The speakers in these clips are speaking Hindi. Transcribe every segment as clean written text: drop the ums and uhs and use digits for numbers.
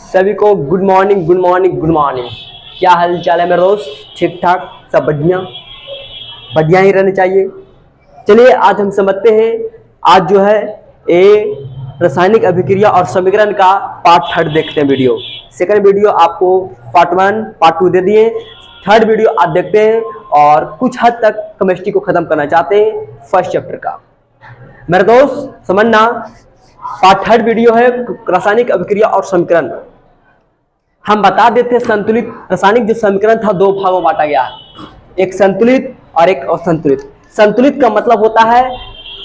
सभी को good morning good morning good morning. क्या हाल चाल है मेरे दोस्त? ठीक ठाक, सब बढ़िया बढ़िया ही रहने चाहिए। चलिए आज हम समझते हैं। आज जो है ए रासायनिक अभिक्रिया और समीकरण का पार्ट थर्ड देखते हैं। वीडियो सेकंड वीडियो आपको पार्ट वन पार्ट टू दे दिए, थर्ड वीडियो आज देखते हैं और कुछ हद तक केमिस्ट्री को खत्म करना चाहते हैं फर्स्ट चैप्टर का। मेरे दोस्त समझना, पार्ट थर्ड वीडियो है रासायनिक अभिक्रिया और समीकरण। हम बता देते संतुलित रासायनिक जो समीकरण था दो भागों में बांटा गया है, एक संतुलित और एक असंतुलित। संतुलित का मतलब होता है,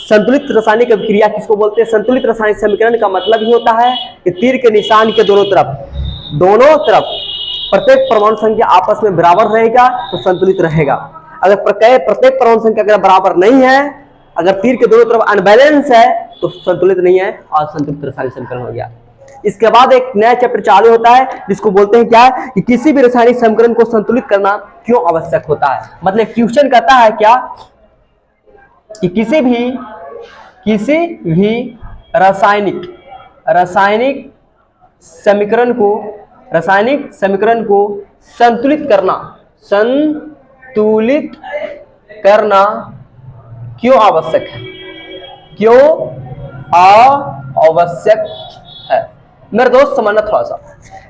संतुलित रासायनिक अभिक्रिया किसको बोलते हैं? संतुलित रासायनिक समीकरण का मतलब ही होता है कि तीर के निशान के दोनों तरफ प्रत्येक परमाणु संख्या आपस में बराबर रहेगा तो संतुलित रहेगा। अगर प्रत्येक परमाणु संख्या अगर बराबर नहीं है, अगर तीर के दोनों तरफ अनबैलेंस है तो संतुलित नहीं है और संतुलित रासायनिक समीकरण हो गया। इसके बाद एक नया चैप्टर चालू होता है जिसको बोलते हैं क्या, कि किसी भी रासायनिक समीकरण को संतुलित करना क्यों आवश्यक होता है। मतलब क्वेश्चन कहता है क्या कि किसी भी रासायनिक समीकरण को संतुलित करना क्यों आवश्यक है। मेरे दोस्त समझना थोड़ा सा।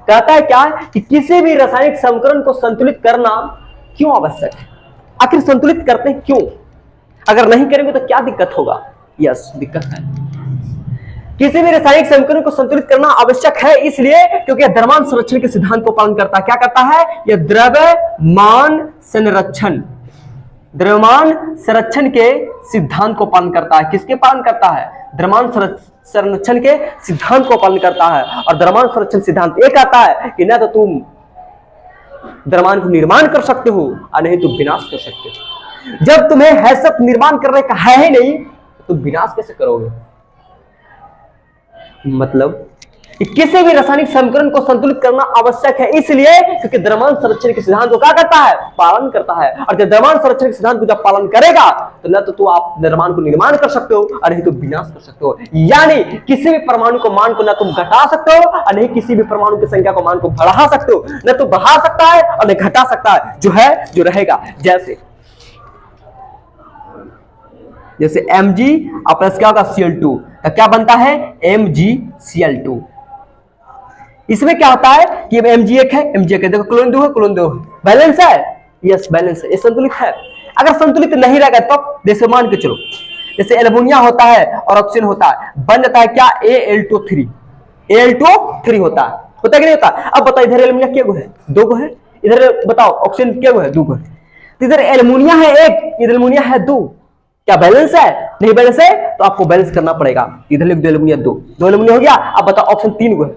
कहता है क्या कि किसी भी रासायनिक समीकरण को संतुलित करना क्यों आवश्यक है। आखिर संतुलित करते हैं क्यों? अगर नहीं करेंगे तो क्या दिक्कत होगा? यस, दिक्कत है। किसी भी रासायनिक समीकरण को संतुलित करना आवश्यक है इसलिए क्योंकि द्रव्यमान संरक्षण के सिद्धांत को पालन करता है। क्या करता है? यह द्रव्यमान संरक्षण के सिद्धांत को पालन करता है। किसके पालन करता है? द्रव्यमान संरक्षण के सिद्धांत को पालन करता है। और द्रव्यमान संरक्षण सिद्धांत एक आता है कि न तो तुम द्रव्यमान को निर्माण कर सकते हो और नहीं तो विनाश कर सकते हो। जब तुम्हें है सब निर्माण करने का है ही नहीं तो तुम विनाश कैसे करोगे? मतलब कि किसी भी रासायनिक समीकरण को संतुलित करना आवश्यक है इसलिए क्योंकि द्रव्यमान संरक्षण के सिद्धांत को क्या करता है? पालन करता है। और जब द्रव्यमान संरक्षण के सिद्धांत को जब पालन करेगा तो न तो आप द्रव्यमान को निर्माण कर सकते हो और नहीं तो विनाश कर सकते हो। यानी किसी भी परमाणु को मान को न तुम घटा सकते हो और नहीं किसी भी परमाणु की संख्या को मान को बढ़ा सकते हो। न तो बढ़ा सकता है और न घटा सकता है, जो है जो रहेगा। जैसे Mg प्लस क्या होगा? Cl2 का क्या बनता है? MgCl2। इसमें क्या होता है कि Mg एक है, देखो क्लोरीन 2 है, क्लोरीन 2 है, बैलेंस है। यस, बैलेंस है, ये संतुलित है। अगर संतुलित नहीं रहेगा तो जैसे मान के चलो, जैसे एल्युमिनियम होता है और ऑक्सीजन होता है, बन जाता है क्या? Al2O3 होता है कि नहीं होता? अब बताओ इधर एल्युमिनियम क्या है? 2 गो है। इधर बताओ ऑक्सीजन क्या है? 2 गो है। तो इधर एल्युमिनियम है 1, इधर एल्युमिनियम है 2। क्या बैलेंस है? नहीं बैलेंस है तो आपको बैलेंस करना पड़ेगा। इधर लिख दो एल्युमिनियम 2 एल्युमिनियम हो गया। अब बताओ ऑप्शन 3 को है,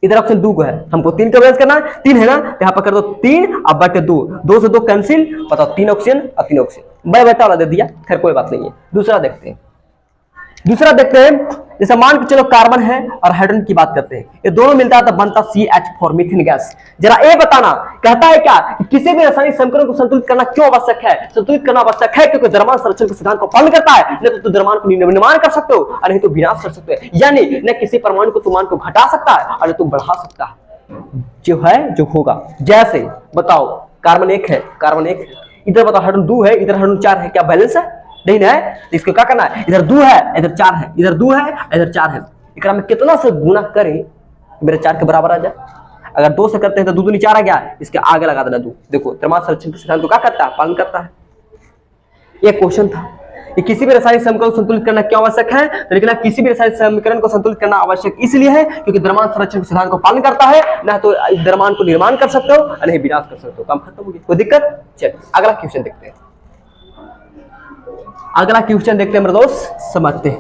इधर ऑप्शन 2 को है, हमको 3 का बैलेंस करना है। 3 है ना, यहाँ पर कर दो 3 अब बटे 2 से 2 कैंसिल। बताओ 3 ऑक्सीजन और 3 ऑक्सीजन, बड़ा बेटा वाला दे दिया, खैर कोई बात नहीं है। दूसरा देखते हैं। जैसे मान के चलो कार्बन है और हाइड्रोजन की बात करते हैं, ये दोनों मिलता है तो बनता CH4 मीथेन गैस। जरा ये बताना, कहता है क्या कि किसी भी रासायनिक समीकरण को संतुलित करना क्यों आवश्यक है? संतुलित करना आवश्यक है क्योंकि द्रव्यमान संरक्षण के सिद्धांत को पालन करता है। नहीं तो द्रव्यमान को निर्माण कर सकते हो और नहीं तो विनाश कर सकते हो। यानी न किसी परमाणु को मान को घटा सकता है और नहीं तो बढ़ा सकता है, जो है जो होगा। जैसे बताओ कार्बन 1 है, इधर बताओ हाइड्रोजन 2 है, इधर हाइड्रोजन 4 है, क्या बैलेंस है? नहीं ना है, तो इसको क्या करना है? इधर 2 है, इधर 4 है, इधर 2 है, इधर 4 है। एकरा में कितना से गुना करें मेरे 4 के बराबर आ जाए? अगर 2 से करते हैं तो 2 दूनी 4 आ गया, इसके आगे लगा देना 2। देखो द्रव्यमान संरक्षण के सिद्धांत को क्या करता है? पालन करता है। ये क्वेश्चन था कि किसी भी रासायनिक समीकरण को संतुलित करना क्यों आवश्यक है, तो लिखना किसी भी रासायनिक समीकरण को संतुलित करना आवश्यक इसलिए है क्योंकि द्रव्यमान संरक्षण के सिद्धांत को पालन करता है। ना तो द्रव्यमान को निर्माण कर सकते हो और नहीं विनाश कर सकते हो। काम खत्म हो गया, कोई दिक्कत? चलिए अगला क्वेश्चन देखते हैं। अगला क्वेश्चन देखते हैं मेरे दोस्त, समझते हैं।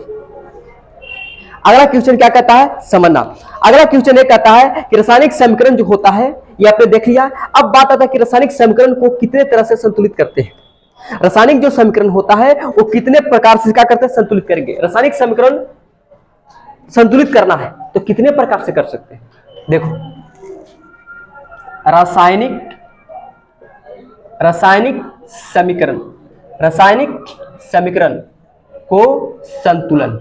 अगला क्वेश्चन क्या कहता है समझना। अगला क्वेश्चन ये कहता है कि रासायनिक समीकरण जो होता है, ये आपने देख लिया। अब बात आता है कि रासायनिक समीकरण को कितने तरह से संतुलित करते हैं। रासायनिक जो समीकरण होता है वो कितने प्रकार से क्या करते हैं? संतुलित करेंगे। रासायनिक समीकरण संतुलित करना है तो कितने प्रकार से कर सकते हैं? देखो रासायनिक समीकरण को संतुलन,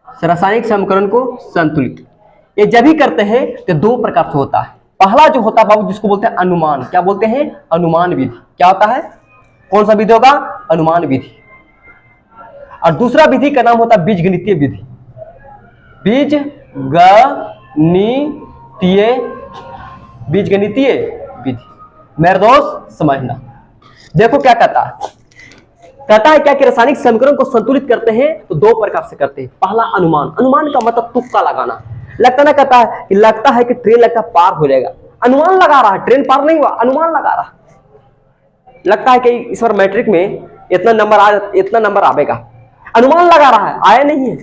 रासायनिक समीकरण को संतुलित ये जब भी करते हैं तो दो प्रकार से होता है। पहला जो होता है बाबू जिसको बोलते हैं अनुमान, क्या बोलते हैं? अनुमान विधि। क्या होता है? कौन सा विधि होगा? अनुमान विधि। और दूसरा विधि का नाम होता है बीजगणितीय विधि। बीजगणितीय विधि। मेरे दोस्त समझना, देखो क्या कहता है। कहता है क्या कि रासायनिक समीकरण को संतुलित करते हैं तो दो प्रकार से करते हैं। पहला अनुमान, अनुमान का मतलब तुक्का लगाना। लगता ना, कहता है कि लगता है कि ट्रेन लगता पार हो जाएगा, अनुमान लगा रहा है, ट्रेन पार नहीं हुआ, अनुमान लगा रहा। लगता है कि इस बार मैट्रिक में इतना नंबर आवेगा, अनुमान लगा रहा है, आया नहीं है।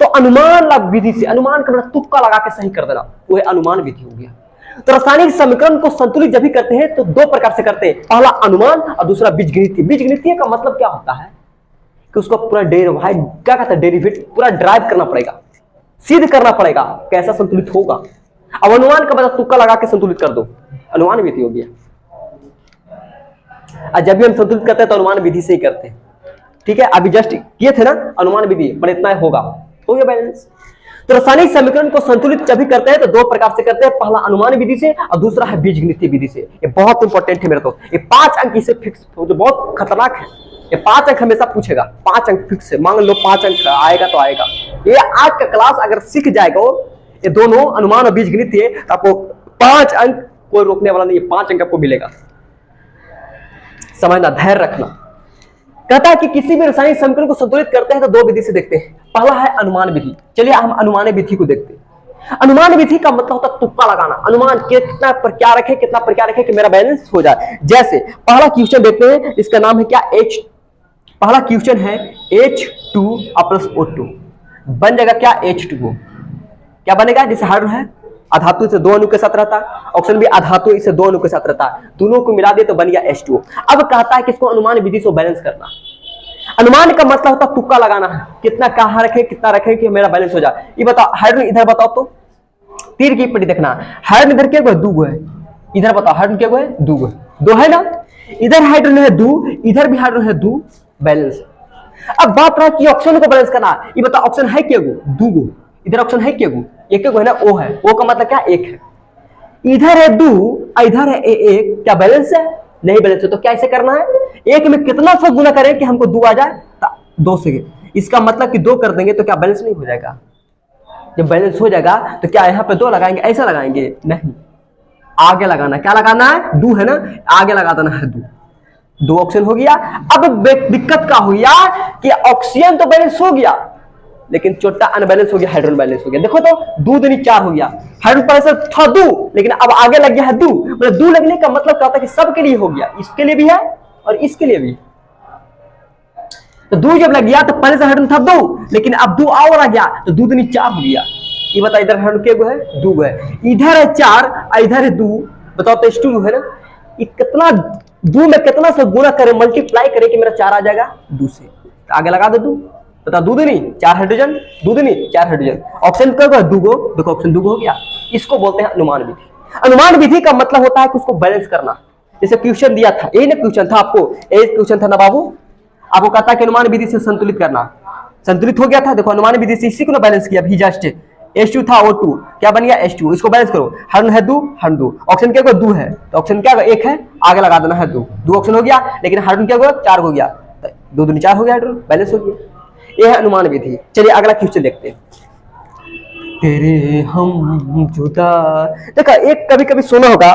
तो अनुमान विधि से, अनुमान का मतलब तुक्का लगा के सही कर देना, वो अनुमान विधि हो गया। तो रासायनिक समीकरण को संतुलित जब भी करते हैं तो दो प्रकार से करते हैं। पहला अनुमान और दूसरा बीजगणितीय। बीजगणितीय का मतलब क्या होता है कि उसको पूरा क्या कहते हैं, डेरिवेटिव पूरा ड्राइव करना पड़ेगा, सिद्ध करना पड़ेगा कैसा संतुलित होगा। अब अनुमान का मतलब तुक्का लगा के संतुलित कर दो, अनुमान विधि हो गया। और जब भी हम संतुलित करते हैं तो अनुमान विधि से ही करते हैं। ठीक है, अभी जस्ट किए थे ना अनुमान विधि, पर इतना होगा, हो गया बैलेंस। तो रासायनिक समीकरण को संतुलित जब भी करते हैं तो दो प्रकार से करते हैं। पहला अनुमान विधि से और दूसरा है बीजगणितीय विधि से। ये बहुत इंपॉर्टेंट है मेरे दोस्त, ये 5 अंक इसे फिक्स, जो बहुत खतरनाक है। ये 5 अंक हमेशा पूछेगा, 5 अंक फिक्स है। मान लो 5 अंक आएगा तो आएगा। ये आज का क्लास अगर सीख जाएगा ये दोनों अनुमान और बीजगणितीय, तो आपको 5 अंक कोई रोकने वाला नहीं है, 5 अंक आपको मिलेगा। समझना, धैर्य रखना। कहता है कि किसी भी रासायनिक समीकरण को संतुलित करते हैं तो दो विधि से देखते हैं। पहला है अनुमान विधि। चलिए हम अनुमान विधि को देखते हैं। अनुमान विधि का मतलब होता है तुक्का लगाना। अनुमान कितना पर क्या रखे, कितना पर क्या रखे कि मेरा बैलेंस हो जाए। जैसे पहला क्वेश्चन देखते हैं, इसका नाम है क्या? पहला क्वेश्चन है H2 प्लस O2 बन जाएगा क्या? H2O। क्या बनेगा? जैसे हाइड्रोजन है, अधातु से 2 अणु के साथ रहता है, ऑक्सीजन भी अधातु इसे 2 अणु के साथ रहता है, दोनों को मिला दिए तो बन गया H2O। अब कहता है कि इसको अनुमान विधि से बैलेंस करना। अनुमान का मतलब होता है तुक्का लगाना है, कितना कहां रखे, कितना रखे कि मेरा बैलेंस हो जाए। ये बताओ, हाइड्रोजन इधर बताओ तो, तीर की पट्टी देखना, हाइड्रोजन इधर क्या है? 2 है। इधर बताओ हाइड्रोजन क्या है? 2 है, 2 है ना। इधर हाइड्रोजन है 2, इधर भी हाइड्रोजन है 2, बैलेंस। अब बात रहा कि ऑक्सीजन को बैलेंस करना। ये बताओ ऑक्सीजन है क्या? 2। इधर ऑप्शन है क्या? एक है ना, O है। O का मतलब क्या? 1 है। इधर है 2, इधर है 1, क्या बैलेंस है? नहीं बैलेंस है। तो क्या ऐसे करना है, 1 में कितना सा गुना करें कि हमको 2 आ जाए? 2 से। इसका मतलब कि 2 कर देंगे तो क्या बैलेंस नहीं हो जाएगा? जब बैलेंस हो जाएगा तो क्या यहाँ पे 2 लगाएंगे, ऐसा लगाएंगे? नहीं, आगे लगाना। क्या लगाना है? 2 है ना, आगे लगा देना है 2 ऑक्सीजन हो गया। अब दिक्कत क्या हुई कि ऑक्सीजन तो बैलेंस हो गया लेकिन छोटा अनबैलेंस हो गया, हाइड्रोजन बैलेंस हो गया। देखो तो 2 दूनी 4 हो गया। हाइड्रोजन पहले था 2 लेकिन अब आगे लग गया है 2। मतलब 2 लगने का मतलब क्या होता है कि सबके लिए हो गया, इसके लिए भी है और इसके लिए भी। तो 2 जब लग गया तो पहले से हाइड्रोजन था 2 लेकिन अब 2 और आ गया तो 2 दूनी 4 हो गया। ये बता, इधर हाइड्रोजन क्या है? 2 है, इधर है 4, इधर है 2। बताओ तो H2 है ना, ये कितना 2 में कितना से गुना करें, मल्टीप्लाई करें कि मेरा 4 आ जाएगा 2 से। तो आगे लगा दो 2। बता, 2 दूनी 4 हाइड्रोजन, 2 दूनी 4 हाइड्रोजन। ऑप्शन क्या होगा? 2 गो। देखो ऑप्शन 2 हो गया। इसको बोलते हैं अनुमान विधि। अनुमान विधि का मतलब होता है कि उसको बैलेंस करना। जैसे क्वेश्चन दिया था, यही ना क्वेश्चन था आपको, एक क्वेश्चन था ना बाबू, आपको कहता है कि अनुमान विधि से संतुलित करना। संतुलित हो गया था। देखो अनुमान विधि से इसी को ना बैलेंस किया भी जस्ट। H2 था O2, क्या बन गया? H2। इसको बैलेंस करो, हाइड्रोजन है 2, हाइड्रोजन 2, ऑक्सीजन क्या होगा? 2 है, तो ऑक्सीजन क्या होगा? 1 है, आगे लगा देना है 2 ऑक्सीजन हो गया। लेकिन हाइड्रोजन क्या होगा? 4 हो गया, 2 दूनी 4 हो गया, हाइड्रोजन बैलेंस हो गया। ये है अनुमान विधि। चलिए अगला क्वेश्चन देखते हैं। तेरे हम जुदा। देखा, एक कभी कभी सुना होगा,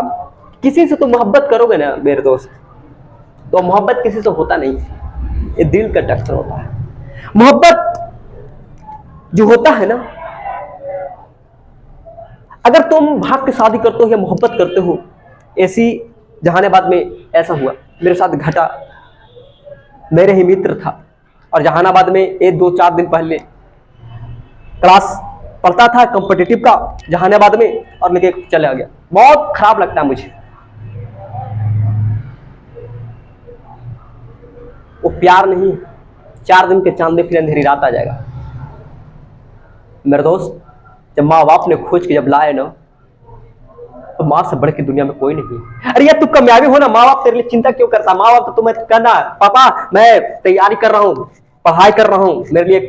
किसी से तो मोहब्बत करोगे ना मेरे दोस्त, तो मोहब्बत किसी से होता नहीं, ये दिल का टक्कर होता है। मोहब्बत जो होता है ना, अगर तुम भाग के शादी करते हो या मोहब्बत करते हो, ऐसी जहानाबाद में ऐसा हुआ, मेरे साथ घटा। मेरे ही मित्र था और जहानाबाद में 1-2-4 दिन पहले क्लास पढ़ता था कॉम्पिटिटिव का जहानाबाद में, और लेके चला गया। बहुत खराब लगता है मुझे। वो प्यार नहीं, 4 दिन के चांदे फिर अंधेरी रात आ जाएगा मेरे दोस्त। जब माँ बाप ने खोज के जब लाए ना, तो माँ से बढ़ के दुनिया में कोई नहीं। अरे यार तू कामयाबी हो ना, माँ बाप तेरे लिए चिंता क्यों करता? माँ बाप तो तुम्हें कहना, पापा मैं तैयारी कर रहा हूँ, पढ़ाई कर रहा हूँ, मेरे लिए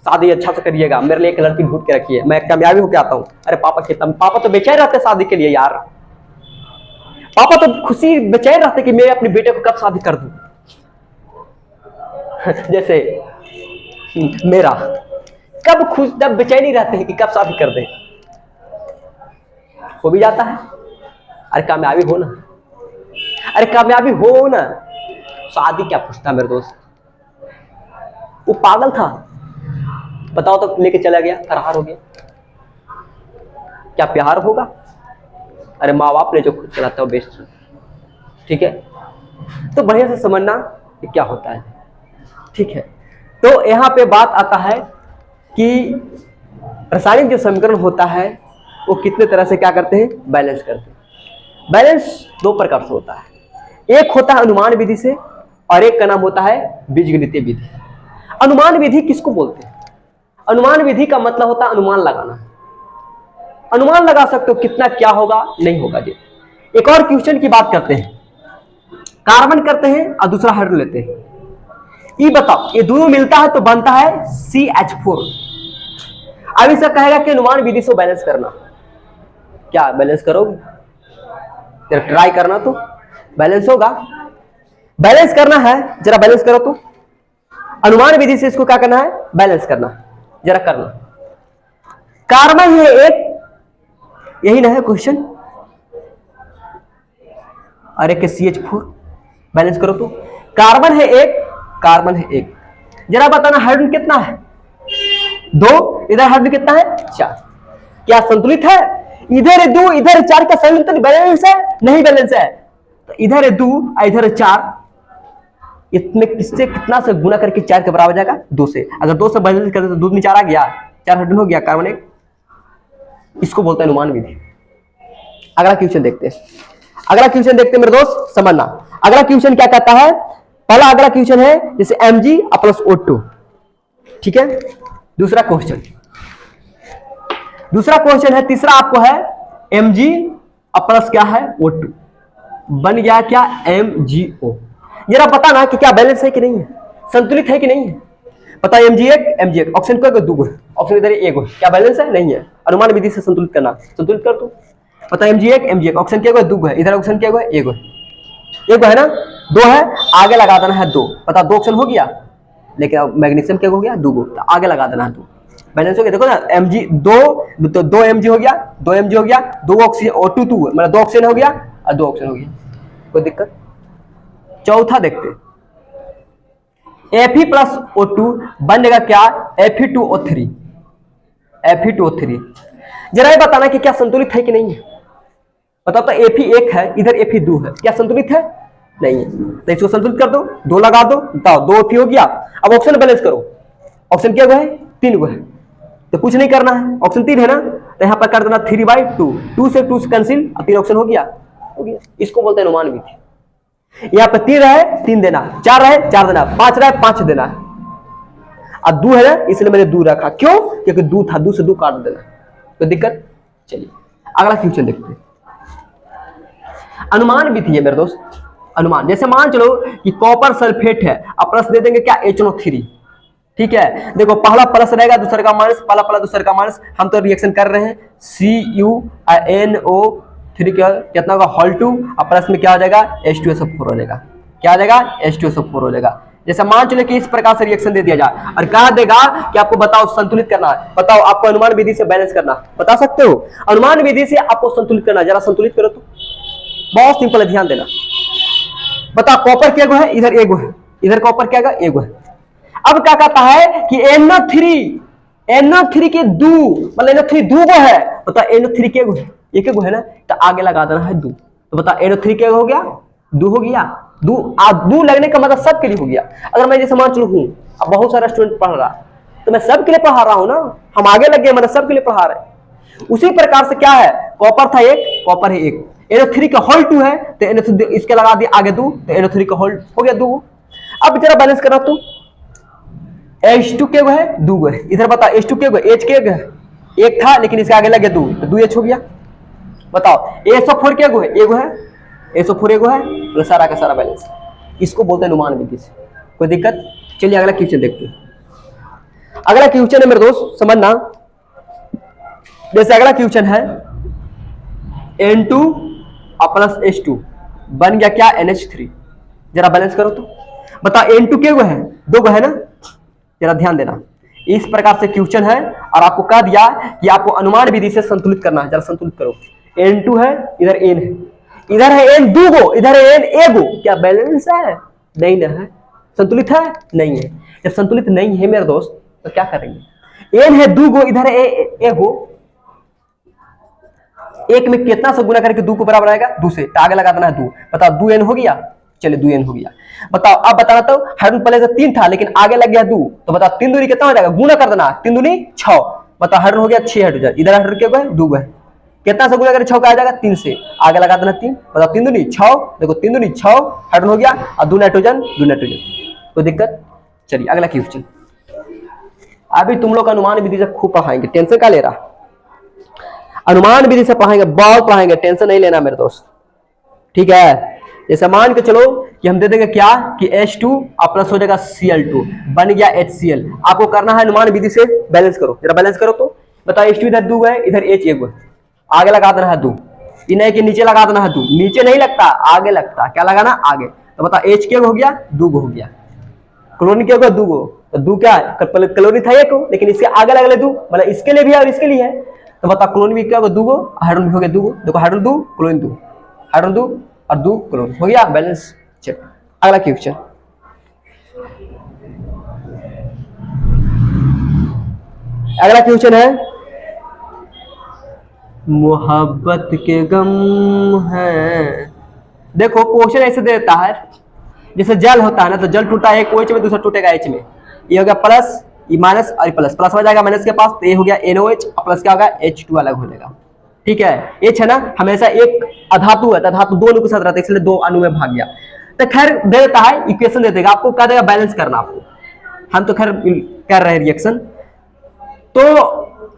शादी अच्छा से करिएगा, मेरे लिए एक लड़की ढूंढ के रखिए, मैं कामयाबी होके आता हूँ। अरे पापा खेता, पापा तो बेचैन रहते शादी के लिए यार, पापा तो खुशी बेचैन रहते कि मैं अपने बेटे को कब शादी कर दूं। जैसे मेरा कब खुश, जब बेचैनी रहते हैं कि कब शादी कर दे, हो भी जाता है। अरे कामयाबी हो ना, अरे कामयाबी हो ना, शादी क्या पूछता मेरे दोस्त, वो पागल था, बताओ तो लेके चला गया, फरार हो गया, क्या प्यार होगा? अरे माँ बाप ने जो खुद चलाता है वो बेस्ट, ठीक है। तो बढ़िया से समझना कि क्या होता है, ठीक है। तो यहाँ पे बात आता है कि रासायनिक जो समीकरण होता है वो कितने तरह से क्या करते हैं, बैलेंस करते हैं। बैलेंस दो प्रकार से होता है, एक होता है अनुमान विधि से और एक का नाम होता है बीजगणितीय विधि। अनुमान विधि किसको बोलते हैं? अनुमान विधि का मतलब होता है अनुमान लगाना, अनुमान लगा सकते हो कितना क्या होगा नहीं होगा जी। एक और क्वेश्चन की बात करते हैं, कार्बन करते हैं और दूसरा हाइड्रोजन लेते हैं, ये बताओ ये दोनों मिलता है तो बनता है CH4। अब इसका कहेगा कि अनुमान विधि से बैलेंस करना, क्या बैलेंस करोगे? जरा ट्राई करना तो बैलेंस होगा, बैलेंस करना है, जरा बैलेंस करो तो। अनुमान विधि से इसको क्या करना है, बैलेंस करना, जरा करना। कार्बन है एक, यही ना है क्वेश्चन, अरे के CH4 बैलेंस करो तो। कार्बन है एक, कार्बन है एक, जरा बताना हाइड्रोजन कितना है, 2, इधर हाइड्रोजन कितना है, 4, क्या संतुलित है? इधर 2 इधर 4 का संतुलित बैलेंस है, नहीं बैलेंस है, तो इधर 2 इधर 4, इसमें किससे कितना से गुना करके 4 के बराबर जाएगा, 2 से। अगर 2 से बैलेंस करते तो 2 में 4 आ गया, 4 हाइड्रोजन हो गया, कार्बन एक, इसको बोलते हैं अनुमान विधि। अगला क्वेश्चन देखते हैं, अगला क्वेश्चन देखते हैं मेरे दोस्त, समझना। अगला क्वेश्चन क्या कहता है, पहला अगला क्वेश्चन है जैसे Mg प्लस O2, ठीक है। दूसरा क्वेश्चन, दूसरा क्वेश्चन है, तीसरा आपको है Mg प्लस क्या है O2, बन गया क्या MgO। जरा पता ना कि क्या बैलेंस है कि नहीं है, संतुलित है कि नहीं है, पता है Mg1 ऑप्शन को दो, ऑप्शन इधर एक, क्या बैलेंस है, नहीं है। अनुमान विधि से संतुलित करना, संतुलित कर दो, पता है Mg1 ऑप्शन क्या दो है, इधर ऑप्शन क्या है, एक है ना, 2 है, आगे लगा देना है 2, पता 2 ऑप्शन हो गया, लेकिन मैग्नीशियम क्या हो गया, 2 तो आगे लगा देना है 2, बैलेंस हो गया। देखो ना Mg 2 तो 2 Mg हो गया, 2 Mg हो गया, 2 ऑक्सीजन O2 2 मतलब 2 ऑक्सीजन हो गया और 2 ऑक्सीजन हो गया, कोई दिक्कत। चौथा देखते Fe प्लस O2 बनेगा क्या, Fe2O3, Fe2O3। जरा ये बताना कि क्या संतुलित है कि नहीं है, बताओ तो। Fe 1 है, इधर Fe 2 है, क्या संतुलित है, नहीं है, तो इसको संतुलित कर दो, 2 लगा दो, बताओ 2 Fe हो गया। अब ऑप्शन बैलेंस करो, ऑप्शन क्या है, 3 है, तो कुछ नहीं करना है, ऑप्शन 3 है ना, तो यहाँ पर कर देना 3/2, 2 से 2 कैंसिल, 3 ऑप्शन हो गया, इसको बोलते हैं अनुमान विधि। यहाँ पे 3 रहे 3 देना, 4 रहे 4 देना, 5 रहे 5 देना, अब 2 है ना इसलिए मैंने 2 रखा, क्यों, क्योंकि 2 था, 2 से 2 काट देना, तो दिक्कत। चलिए अगला क्वेश्चन देखते हैं, अनुमान विधि है मेरे दोस्त। अनुमान जैसे मान चलो कि कॉपर सल्फेट है, अब प्लस दे देंगे क्या, HNO3, ठीक है। देखो पहला प्लस रहेगा, दूसरे का माइनस, पहला प्लस दूसरे का माइनस, हम तो रिएक्शन कर रहे हैं, CuNO3 का कितना होगा, होल 2, और प्लस में क्या हो जाएगा, H2SO4 हो जाएगा, क्या आ जाएगा, H2SO4 हो जाएगा। जैसे मान चलो कि इस प्रकार से रिएक्शन दे दिया जाए और कहा देगा कि आपको बताओ संतुलित करना है, बताओ आपको अनुमान विधि से बैलेंस करना, बता सकते हो, अनुमान विधि से आपको संतुलित करना, जरा संतुलित करो तो, बहुत सिंपल है, ध्यान देना। बता कॉपर क्या है, इधर एगो है, इधर कॉपर क्या है, एगो है। अब क्या कहता है कि NO3 के 2 मतलब NO3 2 गो है, बता NO3 के गो है, एक गो है ना, तो आगे लगा देना है 2, तो बता NO3 क्या हो गया, 2 हो गया, 2 लगने का मतलब सबके लिए हो गया। अगर मैं जैसे मान चलू हूँ, अब बहुत सारा स्टूडेंट पढ़ रहा, तो मैं सबके लिए पढ़ा रहा हूँ ना, हम आगे लग गए मतलब सबके लिए पढ़ा रहे। उसी प्रकार से क्या है, कॉपर था 1, कॉपर है 1, NO3 का होल 2 है, तो NO3 इसके लगा दिया आगे 2, तो NO3 का होल हो गया 2। अब जरा बैलेंस करा तो, H2 के है 2 है, इधर बता H2 के H के है, 1 था लेकिन इसके आगे लगे 2, तो 2H हो गया। बताओ SO4 के है, एगो है, SO4 एगो है, तो सारा का सारा बैलेंस, इसको बोलते हैं अनुमान विधि से, कोई दिक्कत। चलिए अगला क्वेश्चन देखते हैं। अगला क्वेश्चन है मेरे दोस्त, समझना। जैसे अगला क्वेश्चन है N2 और प्लस H2 बन गया क्या, NH3। जरा बैलेंस करो तो बताओ, N2 के गो है, 2 गो है ना, जरा ध्यान देना। इस प्रकार से क्वेश्चन है और आपको कह दिया कि आपको अनुमान विधि से संतुलित करना है। जरा संतुलित करो, N2 है, इधर N है, इधर है N 2 गो, इधर है N 1 गो, क्या बैलेंस है? नहीं ना है। संतुलित है? नहीं है। जब संतुलित नहीं है मेरे दोस्त तो क्या करेंगे, N है 2 गो, इधर है 1 गो, एक में कितना से गुना करके 2 को बराबर आएगा 2 से, तो आगे लगा देना है 2। बताओ 2n हो गया, चलिए 2n हो गया। बताओ अब बताना तो हाइड्रोजन पहले से 3 था लेकिन आगे लग गया 2, तो बताओ 3 दूनी कितना हो जाएगा, गुना कर देना, 3 दूनी 6। बताओ हाइड्रोजन हो गया 6 हाइड्रोजन, इधर हाइड्रोजन क्या है 2 है, कितना से गुना करके 6 का आ जाएगा 3 से, आगे लगा देना 3। बताओ 3 दूनी 6, देखो 3 दूनी 6 हाइड्रोजन हो गया और 2 नाइट्रोजन, कोई दिक्कत? चलिए अगला क्वेश्चन। अभी तुम लोग अनुमान विधि से खूब पढ़ाएंगे, टेंशन का ले रहा, अनुमान विधि से पढ़ाएंगे, बहुत पढ़ाएंगे, टेंशन नहीं लेना मेरे दोस्त, ठीक है। जैसे मान के चलो कि हम दे देंगे क्या कि H2 और प्लस हो जाएगा Cl2 बन गया HCl। आपको करना है अनुमान विधि से बैलेंस करो, जरा बैलेंस करो तो बताओ, H2 इधर 2 है, इधर H 1 है, आगे लगा देना है 2, इन्हें के नीचे लगा देना है 2, नीचे नहीं लगता आगे लगता, क्या लगाना आगे। तो बताओ H क्या हो गया 2 हो गया, क्लोरीन क्या होगा 2 तो 2 क्या है, क्लोरीन था 1 लेकिन इसके आगे लगे 2, मतलब इसके लिए भी है और इसके लिए है। तो बताओ क्लोरीन भी क्या होगा 2, हाइड्रोजन भी हो गया 2, देखो हाइड्रोजन 2 क्लोरीन 2, हाइड्रोजन 2 और 2 क्लोरीन, हो गया बैलेंस। चलो अगला क्वेश्चन। अगला क्वेश्चन है मोहब्बत के गम है। देखो क्वेश्चन ऐसे देता है, जैसे जल होता है ना, तो जल टूटा एक OH में, दूसरा टूटेगा H में, ये हो गया प्लस, ये माइनस और प्लस, प्लस में जाएगा माइनस के पास, तो ये हो गया NOH और प्लस क्या होगा H2 अलग हो जाएगा, ठीक है। H है ना, हमेशा एक अधातु है, तो धातु 2 अणु के साथ रहता है, इसलिए 2 अणु में भाग गया। तो खैर दे देता है, इक्वेशन दे देगा आपको, कह देगा बैलेंस करना आपको, हम तो खैर कर रहे हैं रिएक्शन। तो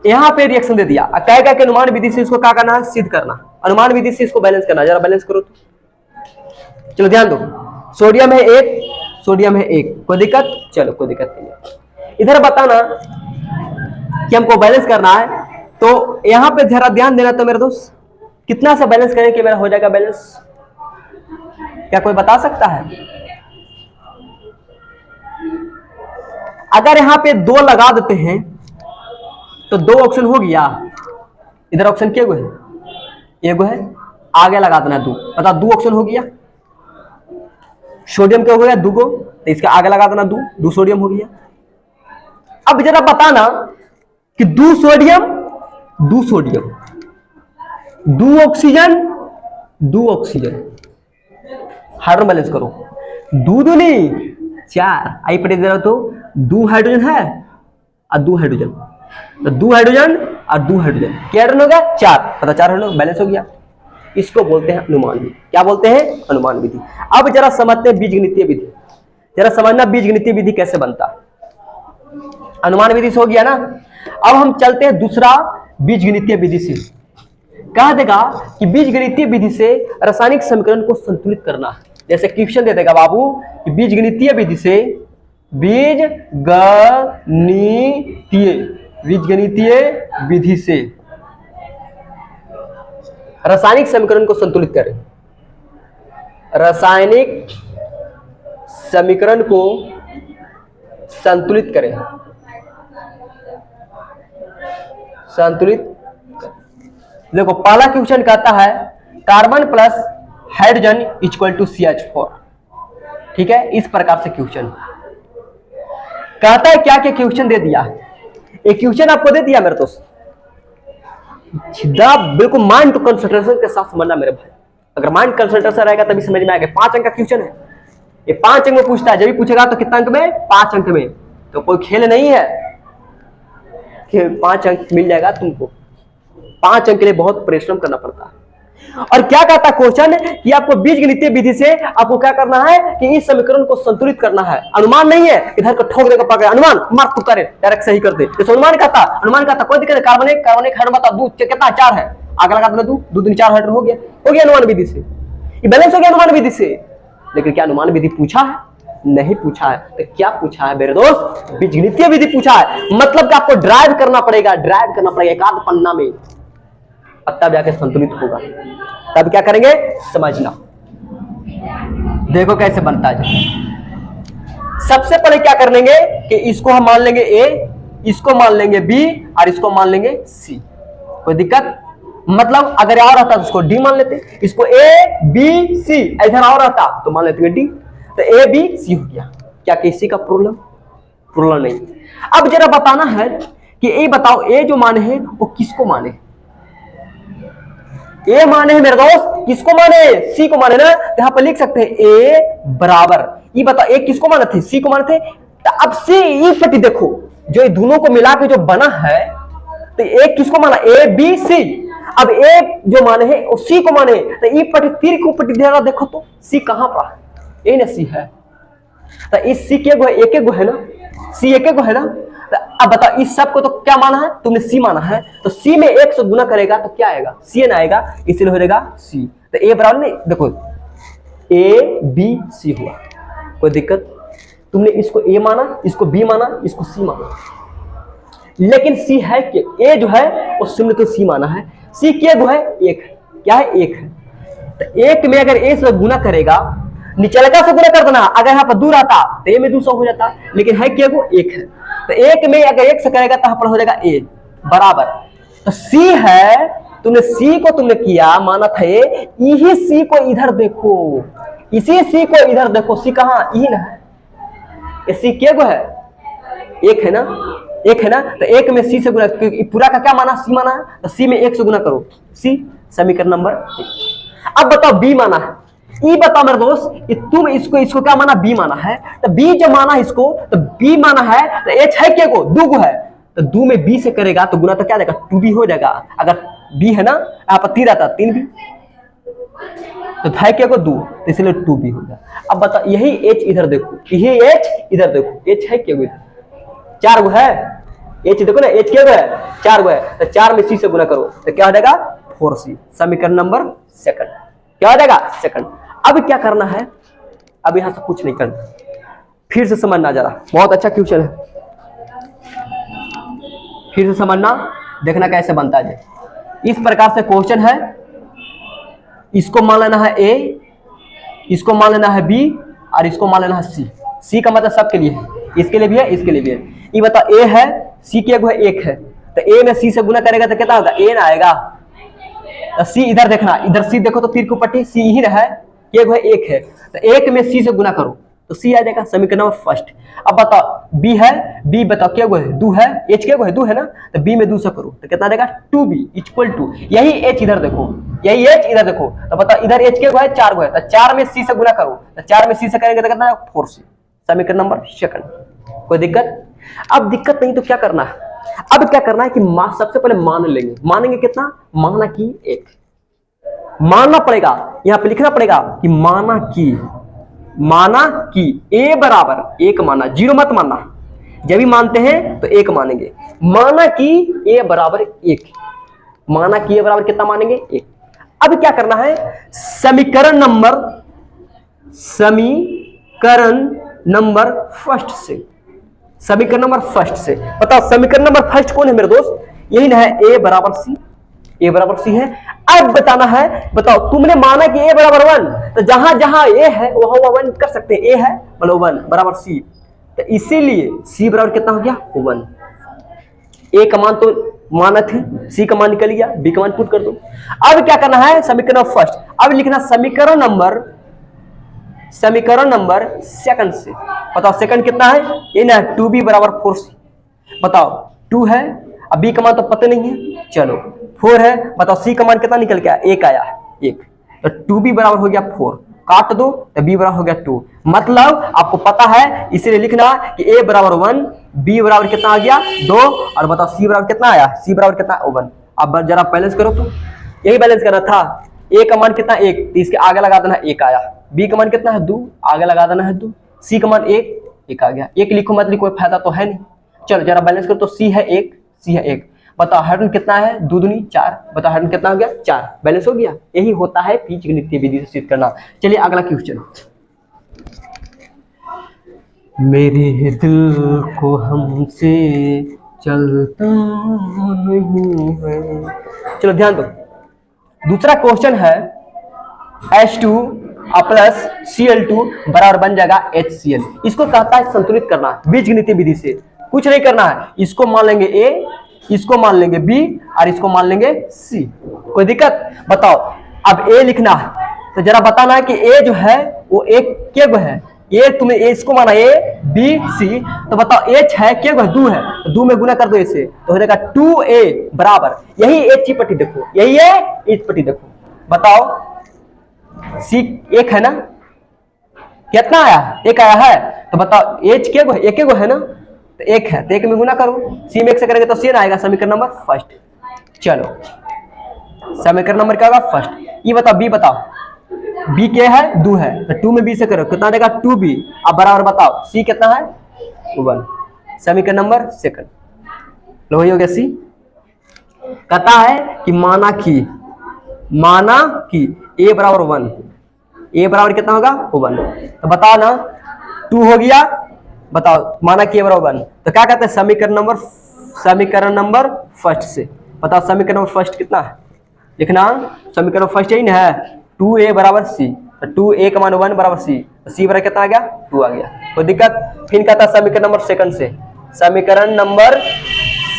यहाँ पे रिएक्शन दे दिया, कहेगा कि अनुमान विधि से इसको क्या करना है, सिद्ध करना, अनुमान विधि से इसको बैलेंस करना। जरा बैलेंस करो तो, चलो ध्यान दो, सोडियम है 1, सोडियम है 1, कोई दिक्कत? चलो कोई दिक्कत नहीं है। इधर बताना कि हमको बैलेंस करना है, तो यहां पे जरा ध्यान देना तो मेरे दोस्त, कितना सा बैलेंस करें कि मेरा हो जाएगा बैलेंस, क्या कोई बता सकता है? अगर यहां पे 2 लगा देते हैं तो 2 ऑप्शन हो गया, इधर ऑप्शन क्या है, 1 है, आगे लगा देना 2, बताओ 2 ऑप्शन हो गया। सोडियम क्या हो गया 2 को, तो इसके आगे लगा देना 2 सोडियम हो गया। अब जरा बताना कि 2 sodium 2 sodium, 2 oxygen 2 oxygen, hydrogen balance करो, 2 दूनी 4, आई पढ़े दे रहा तो 2 हाइड्रोजन है और 2 हाइड्रोजन, तो 2 हाइड्रोजन और 2 हाइड्रोजन, क्या हाइड्रोजन हो गया 4, पता 4 हाइड्रोजन बैलेंस हो गया। इसको बोलते हैं अनुमान विधि। क्या बोलते हैं? अनुमान विधि। अब जरा समझते हैं बीजगणितीय विधि, जरा समझना बीजगणितीय विधि कैसे बनता है। अनुमान विधि से हो गया ना, अब हम चलते हैं दूसरा बीजगणितीय विधि से। कह देगा कि बीजगणितीय विधि से रासायनिक समीकरण को संतुलित करना है। जैसे क्वेश्चन दे देगा बाबू कि बीजगणितीय विधि से, बीजगणितीय विधि से रासायनिक समीकरण को संतुलित करें, रासायनिक समीकरण को संतुलित करें, संतुलित। देखो पहला क्वेश्चन कहता है carbon plus hydrogen equal to CH4, ठीक है, इस प्रकार से क्वेश्चन कहता है। क्या क्या क्वेश्चन दे दिया है, एक क्वेश्चन आपको दे दिया मेरे दोस्त, बिल्कुल माइंड टू कंसंट्रेशन के साथ समझना मेरे भाई। अगर माइंड कंसंट्रेशन रहेगा तभी समझ में आएगा। 5 अंक का क्वेश्चन है, ये 5 अंक में पूछता है, जब भी पूछेगा तो कितना अंक में, 5 अंक में। तो कोई खेल नहीं है कि 5 अंक मिल जाएगा तुमको, 5 अंक के लिए बहुत परिश्रम करना पड़ता है। और क्या कहता है क्वेश्चन कि आपको बीजगणितीय विधि से आपको क्या करना है कि इस समीकरण को संतुलित करना है। अनुमान नहीं है, इधर को ठोक देगा पकड़, अनुमान मार तू करे डायरेक्ट सही कर दे। जैसे अनुमान कहता कोई दिक्कत, कार्बन एक हाइड्रोजन बता, 2 कितना 4 है, आगे लगा देना 2 दूनी 4 हाइड्रोजन हो गया अनुमान विधि से, ये बैलेंस हो गया अनुमान विधि से। लेकिन क्या अनुमान विधि पूछा है? नहीं पूछा है। तो क्या पूछा है मेरे दोस्त? बीजगणितीय विधि पूछा है। मतलब कि आपको ड्राइव करना पड़ेगा, एक आध पन्ना में, तब जाके संतुलित होगा। तब क्या करेंगे समझना। देखो कैसे बनता है। सबसे पहले क्या कर लेंगे कि इसको हम मान लेंगे ए, इसको मान लेंगे बी और इसको मान लेंगे सी। कोई दिक्कत? मतलब अगर और रहता तो इसको डी मान लेते, इसको ए बी सी इधर और रहता तो मान लेते डी। तो ए बी सी हो गया। क्या किसी का प्रॉब्लम नहीं। अब जरा बताना है कि ए बताओ, ए जो माने है वो किसको माने? ए माने है मेरे दोस्त, किसको माने? सी को माने ना। यहां पर लिख सकते हैं ए बराबर, ये बताओ ए किसको माने थे? सी को माने थे। तो अब सी ई पट्टी देखो, जो दोनों को मिला के जो बना है, तो ए किसको माना? A B C. अब ए जो माने है वो सी को माने, तो ई पट्टी तीर को पट्टी देना, देखो तो सी कहां पर? ए ना सी है। तो इस सी के गो एक गो है ना, सी एक गो है ना। तो अब बताओ इस सब को तो क्या माना है तुमने? सी माना है। तो सी में 1 से गुना करेगा तो क्या आएगा? सी ना आएगा, इसलिए हो जाएगा सी। तो ए बराबर नहीं, देखो ए बी सी हुआ। कोई दिक्कत? तुमने इसको ए माना, इसको बी माना, इसको सी माना, लेकिन सी है कि ए जो है वो तुमने तो सी माना है। सी के गो है एक है। क्या है? एक है। तो एक में अगर ए से गुना करेगा, निचलका से गुना कर देना। अगर यहाँ पर 2 रहता तो ए में 200 हो जाता, लेकिन है क्या? वो एक है। तो एक में अगर 1 से करेगा तो यहाँ पर हो जाएगा ए बराबर। तो सी है, तुमने सी को तुमने किया माना था ए, यही सी को इधर देखो, इसी सी को इधर देखो। सी कहाँ? यही ना है। ये सी क्या गो है? एक है ना, एक है ना। तो एक में सी से गुना, पूरा का क्या माना? सी माना है। तो सी में 1 से गुना करो, सी समीकरण नंबर 1। अब बताओ बी माना है, ये बताओ मेरे दोस्त, तुम इसको क्या माना? बी माना है। तो बी जो माना इसको, तो बी माना है। तो एच है क्या गो? 2 गो है। तो 2 में बी से करेगा तो गुना तो क्या जाएगा? 2b हो जाएगा। अगर बी है ना, यहाँ पर 3 आता 3b, तो है क्या गो? 2, तो इसलिए 2b हो गया। अब बताओ यही एच इधर देखो, यही एच इधर देखो, एच है क्या गो? इधर 4 गो है। एच देखो ना, एच क्या गो है? 4 गो है। तो 4 में सी से गुना करो तो क्या हो जाएगा? 4c। समीकरण नंबर 2 क्या हो जाएगा? 2। अब क्या करना है? अब यहां से कुछ नहीं करना, फिर से समझना जरा। बहुत अच्छा क्वेश्चन है, फिर से समझना, देखना कैसे बनता है। इस प्रकार से क्वेश्चन है। इसको मान लेना है ए, इसको मान लेना है बी और इसको मान लेना है सी। सी का मतलब सबके लिए है, इसके लिए भी है, इसके लिए भी है। ये बताओ ए है, सी के गो है 1 है। तो ए में सी से गुना करेगा तो कितना होगा? ए ना आएगा। तो सी इधर देखना, इधर सी देखो तो तीर को पट्टी सी ही है, ये है 1 है। तो 1 में सी से गुना करो तो सी आ जाएगा। समीकरण नंबर 1। अब बताओ बी है, बी बताओ क्या गो है? 2 है। एच क्या गो है? 2 है ना। तो बी में 2 से करो तो कितना देगा? 2b इक्वल टू, यही एच इधर देखो, यही एच इधर देखो। तो बताओ इधर एच क्या गो है? 4 गो है। तो 4 में सी से गुना करो तो 4 में सी से करेंगे तो कितना? 4c। समीकरण नंबर 2। कोई दिक्कत? अब दिक्कत नहीं तो क्या करना है? अब क्या करना है कि सबसे पहले मान लेंगे। मानेंगे कितना? माना कि 1 मानना पड़ेगा, यहां पे लिखना पड़ेगा कि माना कि ए बराबर 1 माना, 0 मत मानना। जब भी मानते हैं तो 1 मानेंगे। माना कि ए बराबर 1, माना कि ए बराबर कितना मानेंगे? 1। अब क्या करना है? समीकरण नंबर फर्स्ट से, समीकरण नंबर फर्स्ट से बताओ। समीकरण नंबर फर्स्ट कौन है मेरे दोस्त? यही ना है, ए बराबर सी। ए बराबर सी है। अब बताना है, बताओ तुमने माना कि ए बराबर 1, तो जहां जहां ए है वहां 1 कर सकते हैं। ए है मतलब 1 बराबर सी, तो इसीलिए सी बराबर कितना हो गया? 1। ए का मान तो माना थे, सी का मान निकल गया, बी का मान पुट कर दो। अब क्या करना है? समीकरण फर्स्ट। अब लिखना समीकरण नंबर सेकंड से। बताओ सेकंड कितना है? ये ना 2b बराबर 4c। बताओ 2 है, अब b का मान तो पता नहीं है, चलो 4 है। बताओ c का मान कितना निकल गया? 1 आया, 1। तो 2b बराबर हो गया 4, काट दो तो b बराबर हो गया 2। मतलब आपको पता है, इसीलिए लिखना कि a बराबर 1, b बराबर कितना आ गया? 2, और बताओ c बराबर कितना आया? c बराबर कितना? 1। अब जरा बैलेंस करो तो, यही बैलेंस करना था। a का मान कितना? 1, तो इसके आगे लगा देना 1 आया। b का मान कितना है? 2, आगे लगा देना है 2। c का मान 1 आ गया। 1 लिखो मत लिखो, कोई फायदा तो है नहीं। चलो जरा बैलेंस करो तो c है 1, c है 1। बताओ हरण कितना है? 2 दूनी 4। बताओ हरण कितना हो गया? 4। बैलेंस हो गया। यही होता है बीजगणितीय विधि से सिद्ध करना। चलिए अगला क्वेश्चन। मेरे दिल को हमसे चलता नहीं है। चलो ध्यान दो, दूसरा क्वेश्चन है H2 प्लस Cl2 बराबर बन जाएगा HCl। इसको कहता है संतुलित करना बीजगणितीय विधि से, कुछ नहीं करना है। इसको मान लेंगे A, इसको मान लेंगे B और इसको मान लेंगे C। कोई दिक्कत? बताओ, अब A लिखना है तो जरा बताना है कि A जो है वो एक क्या है। A तुम्हें इसको माना A B C, तो बताओ H है क्या है, 2 है, तो 2 में गुना कर दो इसे तो हो जाएगा 2A बराबर, यही H की पट्टी देखो, यही है H पट्टी देखो। बताओ C एक है ना, कितना आया? एक आया है, तो बताओ H क्या है, एक है ना, तो एक है तो एक में गुना करो, C में एक से करेंगे तो C आएगा, समीकरण नंबर फर्स्ट। चलो समीकरण नंबर क्या होगा? फर्स्ट। ये बताओ B, बताओ B क्या है? 2 है, तो 2 में B से करो कितना देगा? 2B। अब बराबर बताओ C कितना है? 1। समीकरण नंबर सेकंड। लो हो गया C। कहता है कि माना कि A बराबर 1, A बराबर कितना होगा? 1। तो बताओ ना, 2 हो गया, बताओ माना कि A बराबर 1, तो क्या कहते हैं समीकरण नंबर फर्स्ट से। बताओ समीकरण नंबर फर्स्ट कितना है लिखना, समीकरण फर्स्ट यही ना है 2A बराबर C, तो 2A का मान 1 बराबर C, तो C बराबर कितना आ गया? 2 आ गया। कोई दिक्कत? फिर कहता है समीकरण नंबर सेकंड से, समीकरण नंबर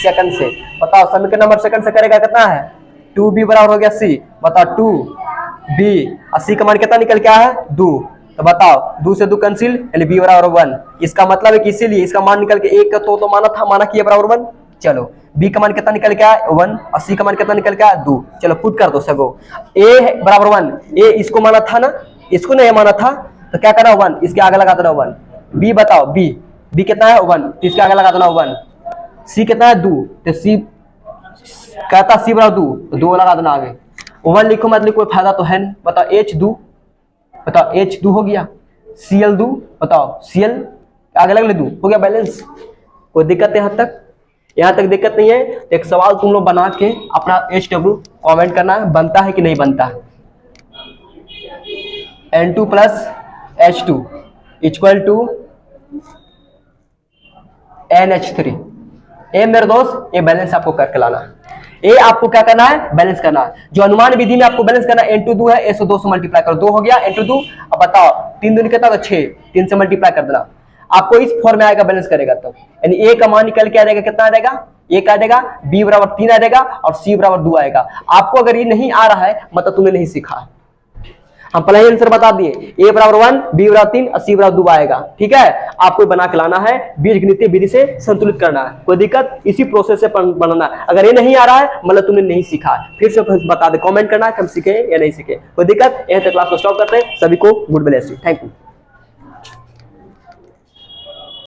सेकंड से बताओ, समीकरण नंबर सेकंड से करेगा कितना है? 2B बराबर हो गया C, बताओ 2B और C का मान कितना निकल के आया है? 2। तो बताओ 2 से 2 कैंसिल, यानी B बराबर 1। इसका मतलब है कि इसीलिए इसका मान निकल के 1 का तो माना कि A बराबर 1। चलो B का मान कितना निकल के आया? 1 और C का मान कितना निकल के आया? 2। चलो पुट कर दो सगो, A बराबर 1, A इसको माना था ना, इसको नहीं माना था, तो क्या करना? 1 इसके आगे लगा देना 1। B बताओ B कितना है? 1, तो इसके आगे लगा देना 1। C कितना है? 2, तो C कहता C बराबर 2, तो 2 लगा देना आगे। 1 लिखो मत लिखो, कोई फायदा तो है नहीं। बताओ H2, बताओ H2 हो गया, Cl2 बताओ Cl आगे लग ले 2, हो गया बैलेंस। कोई दिक्कत है यहाँ तक? यहाँ तक दिक्कत नहीं है। एक सवाल तुम लोग बना के अपना HW कमेंट करना है, बनता है कि नहीं बनता है। N2 plus H2 equal to NH3। ए मेरे दोस्त, ये बैलेंस आपको करके लाना है। ए आपको क्या करना है? बैलेंस करना है। जो अनुमान विधि में आपको बैलेंस करना है, N2 2 है, A से 2 से मल्टीप्लाई करो, 2 हो गया N2 2। अब बताओ 3 दूनी कितना? 6, 3 से मल्टीप्लाई कर देना। आपको इस फॉर्म में आएगा बैलेंस करेगा तो, यानी A का मान निकल के आ जाएगा, कितना आ जाएगा? 1 आ जाएगा, B बराबर 3 आ जाएगा और C बराबर 2 आएगा। आपको अगर ये नहीं आ रहा है मतलब तुमने नहीं सीखा है। हम पहले ही आंसर बता दिए, A बराबर 1, B बराबर 3 और C बराबर 2 आएगा। ठीक है, आपको बना के लाना है, बीजगणितीय विधि से संतुलित करना है। कोई दिक्कत? इसी प्रोसेस से बनाना है। अगर ये नहीं आ रहा है मतलब तुमने नहीं सीखा है। फिर से बता दे, कमेंट करना है कि हम सीखे या नहीं सीखे। कोई दिक्कत? यहीं तक क्लास को स्टॉप करते हैं। सभी को good bless you, thank you.